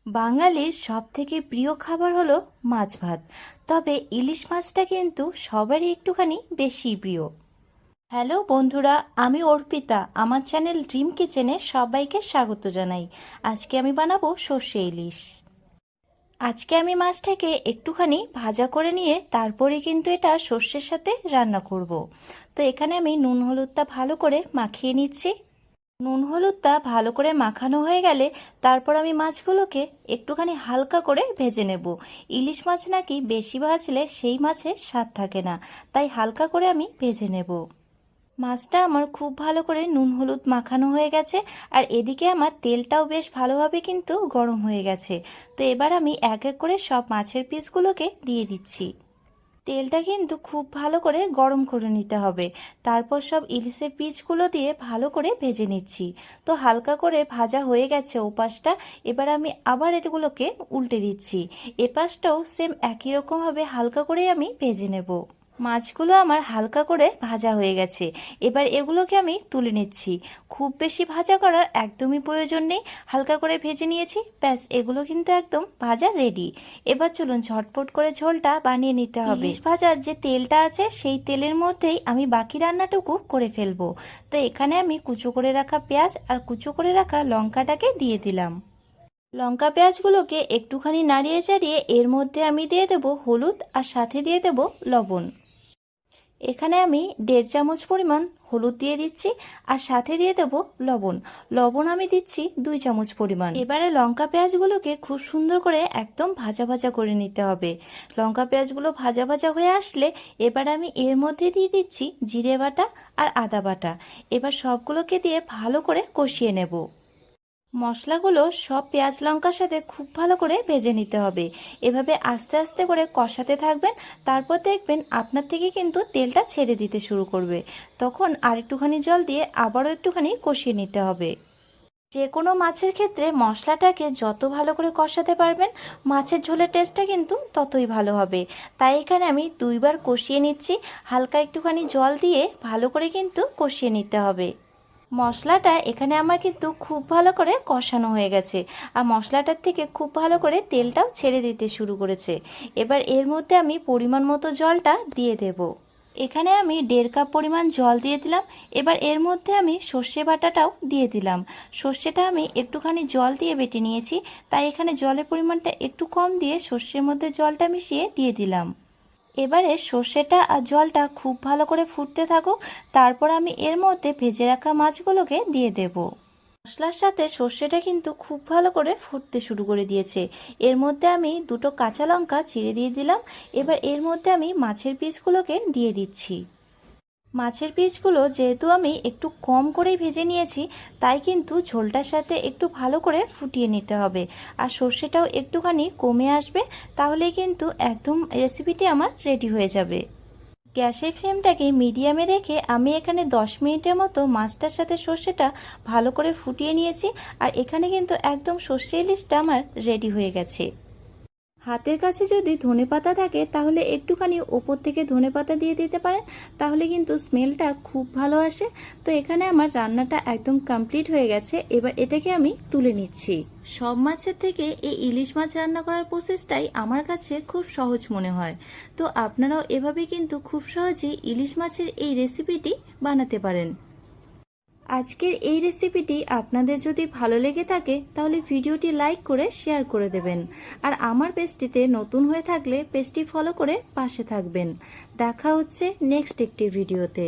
বাঙালির সবথেকে প্রিয় খাবার হলো মাছ ভাত। তবে ইলিশ মাছটা কিন্তু সবারই একটুখানি বেশিই প্রিয়। হ্যালো বন্ধুরা, আমি অর্পিতা। আমার চ্যানেল ড্রিম কিচেনে সবাইকে স্বাগত জানাই। আজকে আমি বানাবো সর্ষে ইলিশ। আজকে আমি মাছটাকে একটুখানি ভাজা করে নিয়ে তারপরে কিন্তু এটা সর্ষের সাথে রান্না করব। তো এখানে আমি নুন হলুদটা ভালো করে মাখিয়ে নিচ্ছি। নুন হলুদটা ভালো করে মাখানো হয়ে গেলে তারপর আমি মাছগুলোকে একটুখানি হালকা করে ভেজে নেব। ইলিশ মাছ নাকি বেশি ভাজলে সেই মাছের স্বাদ থাকে না, তাই হালকা করে আমি ভেজে নেব। মাছটা আমার খুব ভালো করে নুন হলুদ মাখানো হয়ে গেছে, আর এদিকে আমার তেলটাও বেশ ভালোভাবে কিন্তু গরম হয়ে গেছে। তো এবার আমি এক এক করে সব মাছের পিসগুলোকে দিয়ে দিচ্ছি। তেলটা কিন্তু খুব ভালো করে গরম করে নিতে হবে। তারপর সব ইলিশের পিসগুলো দিয়ে ভালো করে ভেজে নিচ্ছি। তো হালকা করে ভাজা হয়ে গেছে ওপাশটা। এবার আমি আবার এগুলোকে উল্টে দিচ্ছি। এপাশটাও সেম একই রকমভাবে হালকা করে আমি ভেজে নেব। মাছগুলো আমার হালকা করে ভাজা হয়ে গেছে। এবার এগুলোকে আমি তুলে নিচ্ছি। খুব বেশি ভাজা করার একদমই প্রয়োজন নেই, হালকা করে ভেজে নিয়েছি, ব্যাস এগুলো কিন্তু একদম ভাজা রেডি। এবার চলুন ঝটপট করে ঝোলটা বানিয়ে নিতে হবে। ইলিশ ভাজার যে তেলটা আছে সেই তেলের মধ্যেই আমি বাকি রান্নাটুকু করে ফেলবো। তো এখানে আমি কুচো করে রাখা পেঁয়াজ আর কুচো করে রাখা লঙ্কাটাকে দিয়ে দিলাম। লঙ্কা পেঁয়াজগুলোকে একটুখানি নাড়িয়ে চাড়িয়ে এর মধ্যে আমি দিয়ে দেবো হলুদ আর সাথে দিয়ে দেবো লবণ। এখানে আমি 1.5 চামচ পরিমাণ হলুদ দিয়ে দিচ্ছি, আর সাথে দিয়ে দেবো লবণ। লবণ আমি দিচ্ছি 2 চামচ পরিমাণ। এবারে লঙ্কা পেঁয়াজগুলোকে খুব সুন্দর করে একদম ভাজা ভাজা করে নিতে হবে। লঙ্কা পেঁয়াজগুলো ভাজা ভাজা হয়ে আসলে এবার আমি এর মধ্যে দিয়ে দিচ্ছি জিরে বাটা আর আদা বাটা। এবার সবগুলোকে দিয়ে ভালো করে কষিয়ে নেব। মশলাগুলো সব পেঁয়াজ লঙ্কার সাথে খুব ভালো করে ভেজে নিতে হবে। এভাবে আস্তে আস্তে করে কষাতে থাকবেন। তারপর দেখবেন আপনার থেকে কিন্তু তেলটা ছেড়ে দিতে শুরু করবে। তখন আর একটুখানি জল দিয়ে আবারও একটুখানি কষিয়ে নিতে হবে। যে কোনো মাছের ক্ষেত্রে মশলাটাকে যত ভালো করে কষাতে পারবেন মাছের ঝোলের টেস্টটা কিন্তু ততই ভালো হবে। তাই এখানে আমি 2বার কষিয়ে নিচ্ছি। হালকা একটুখানি জল দিয়ে ভালো করে কিন্তু কষিয়ে নিতে হবে। মশলাটা এখানে আমার কিন্তু খুব ভালো করে কষানো হয়ে গেছে, আর মশলাটার থেকে খুব ভালো করে তেলটাও ছেড়ে দিতে শুরু করেছে। এবার এর মধ্যে আমি পরিমাণ মতো জলটা দিয়ে দেব। এখানে আমি 1.5 কাপ পরিমাণ জল দিয়ে দিলাম। এবার এর মধ্যে আমি সর্ষে বাটাটাও দিয়ে দিলাম। সর্ষেটা আমি একটুখানি জল দিয়ে বেটে নিয়েছি, তাই এখানে জলের পরিমাণটা একটু কম দিয়ে সর্ষের মধ্যে জলটা মিশিয়ে দিয়ে দিলাম। এবারে সর্ষেটা আর জলটা খুব ভালো করে ফুটতে থাকুক। তারপর আমি এর মধ্যে ভেজে রাখা মাছগুলোকে দিয়ে দেব। মশলার সাথে সর্ষেটা কিন্তু খুব ভালো করে ফুটতে শুরু করে দিয়েছে। এর মধ্যে আমি 2টো কাঁচা লঙ্কা চিড়ে দিয়ে দিলাম। এবার এর মধ্যে আমি মাছের পিসগুলোকে দিয়ে দিচ্ছি। মাছের পিসগুলো যেহেতু আমি একটু কম করেই ভেজে নিয়েছি, তাই কিন্তু ঝোলটার সাথে একটু ভালো করে ফুটিয়ে নিতে হবে। আর সর্ষেটাও একটুখানি কমে আসবে, তাহলেই কিন্তু একদম রেসিপিটি আমার রেডি হয়ে যাবে। গ্যাসের ফ্লেমটাকে মিডিয়ামে রেখে আমি এখানে 10 মিনিটের মতো মাছটার সাথে সর্ষেটা ভালো করে ফুটিয়ে নিয়েছি। আর এখানে কিন্তু একদম সর্ষে ইলিশটা আমার রেডি হয়ে গেছে। হাতের কাছে যদি ধনেপাতা থাকে তাহলে একটুখানি ওপর থেকে ধনেপাতা দিয়ে দিতে পারেন, তাহলে কিন্তু স্মেলটা খুব ভালো আসে। তো এখানে আমার রান্নাটা একদম কমপ্লিট হয়ে গেছে। এবার এটাকে আমি তুলে নিচ্ছি। সব মাছের থেকে এই ইলিশ মাছ রান্না করার প্রসেসটাই আমার কাছে খুব সহজ মনে হয়। তো আপনারাও এভাবে কিন্তু খুব সহজেই ইলিশ মাছের এই রেসিপিটি বানাতে পারেন। আজকের এই রেসিপিটি আপনাদের যদি ভালো লেগে থাকে তাহলে ভিডিওটি লাইক করে শেয়ার করে দেবেন। আর আমার পেজটিতে নতুন হয়ে থাকলে পেজটি ফলো করে পাশে থাকবেন। দেখা হচ্ছে নেক্সট একটি ভিডিওতে।